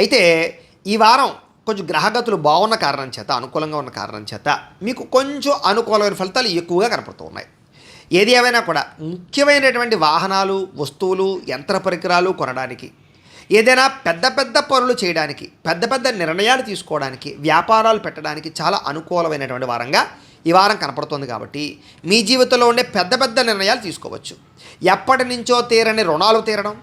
అయితే ఈ వారం కొంచెం గ్రహగతులు బాగున్న కారణం చేత, అనుకూలంగా ఉన్న కారణం చేత మీకు కొంచెం అనుకూలమైన ఫలితాలు ఎక్కువగా కనపడుతూ ఉన్నాయి. ఏది ఏమైనా కూడా ముఖ్యమైనటువంటి వాహనాలు, వస్తువులు, యంత్ర పరికరాలు కొనడానికి, ఏదైనా పెద్ద పెద్ద పనులు చేయడానికి, పెద్ద పెద్ద నిర్ణయాలు తీసుకోవడానికి, వ్యాపారాలు పెట్టడానికి చాలా అనుకూలమైనటువంటి వారంగా ఈ వారం కనపడుతుంది. కాబట్టి మీ జీవితంలో ఉండే పెద్ద పెద్ద నిర్ణయాలు తీసుకోవచ్చు. ఎప్పటి నుంచో తీరని రుణాలు తీరడం,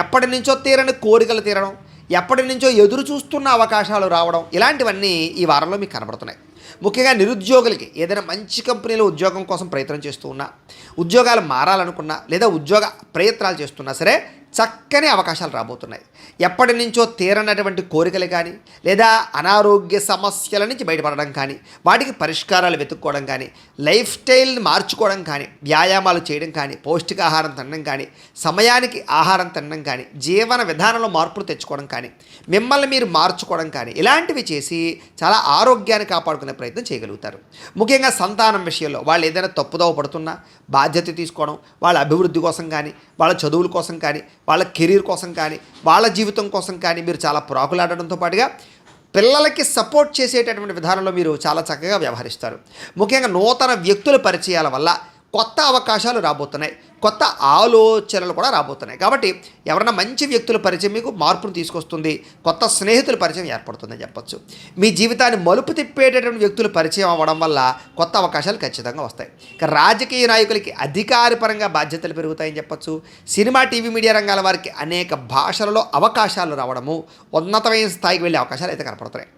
ఎప్పటి నుంచో తీరని కోరికలు తీరడం, ఎప్పటి నుంచో ఎదురు చూస్తున్న అవకాశాలు రావడం, ఇలాంటివన్నీ ఈ వారంలో మీకు కనబడుతున్నాయి. ముఖ్యంగా నిరుద్యోగులకి ఏదైనా మంచి కంపెనీలో ఉద్యోగం కోసం ప్రయత్నం చేస్తూ ఉన్నా, ఉద్యోగాలు మారాలనుకున్నా, లేదా ఉద్యోగ ప్రయత్నాలు చేస్తున్నా సరే చక్కని అవకాశాలు రాబోతున్నాయి. ఎప్పటి నుంచో తీరనటువంటి కోరికలు కానీ, లేదా అనారోగ్య సమస్యల నుంచి బయటపడడం కానీ, వాటికి పరిష్కారాలు వెతుక్కోవడం కానీ, లైఫ్ స్టైల్ని మార్చుకోవడం కానీ, వ్యాయామాలు చేయడం కానీ, పౌష్టికాహారం తినడం కానీ, సమయానికి ఆహారం తినడం కానీ, జీవన విధానంలో మార్పులు తెచ్చుకోవడం కానీ, మిమ్మల్ని మీరు మార్చుకోవడం కానీ, ఇలాంటివి చేసి చాలా ఆరోగ్యాన్ని కాపాడుకునే ప్రయత్నం చేయగలుగుతారు. ముఖ్యంగా సంతానం విషయంలో వాళ్ళు ఏదైనా తప్పుదోవ పడుతున్నా బాధ్యత తీసుకోవడం, వాళ్ళ అభివృద్ధి కోసం కానీ, వాళ్ళ చదువుల కోసం కానీ, వాళ్ళ కెరీర్ కోసం కానీ, వాళ్ళ జీవితం కోసం కానీ మీరు చాలా ప్రాకులాడడంతో పాటుగా పిల్లలకి సపోర్ట్ చేసేటటువంటి విధానంలో మీరు చాలా చక్కగా వ్యవహరిస్తారు. ముఖ్యంగా నూతన వ్యక్తుల పరిచయాల వల్ల కొత్త అవకాశాలు రాబోతున్నాయి, కొత్త ఆలోచనలు కూడా రాబోతున్నాయి. కాబట్టి ఎవరైనా మంచి వ్యక్తుల పరిచయం మీకు మార్పును తీసుకొస్తుంది, కొత్త స్నేహితుల పరిచయం ఏర్పడుతుందని చెప్పొచ్చు. మీ జీవితాన్ని మలుపు తిప్పేటటువంటి వ్యక్తుల పరిచయం అవ్వడం వల్ల కొత్త అవకాశాలు ఖచ్చితంగా వస్తాయి. ఇక రాజకీయ నాయకులకి అధికారపరంగా బాధ్యతలు పెరుగుతాయని చెప్పొచ్చు. సినిమా, టీవీ, మీడియా రంగాల వారికి అనేక భాషలలో అవకాశాలు రావడము, ఉన్నతమైన స్థాయికి వెళ్ళే అవకాశాలు అయితే కనపడుతున్నాయి.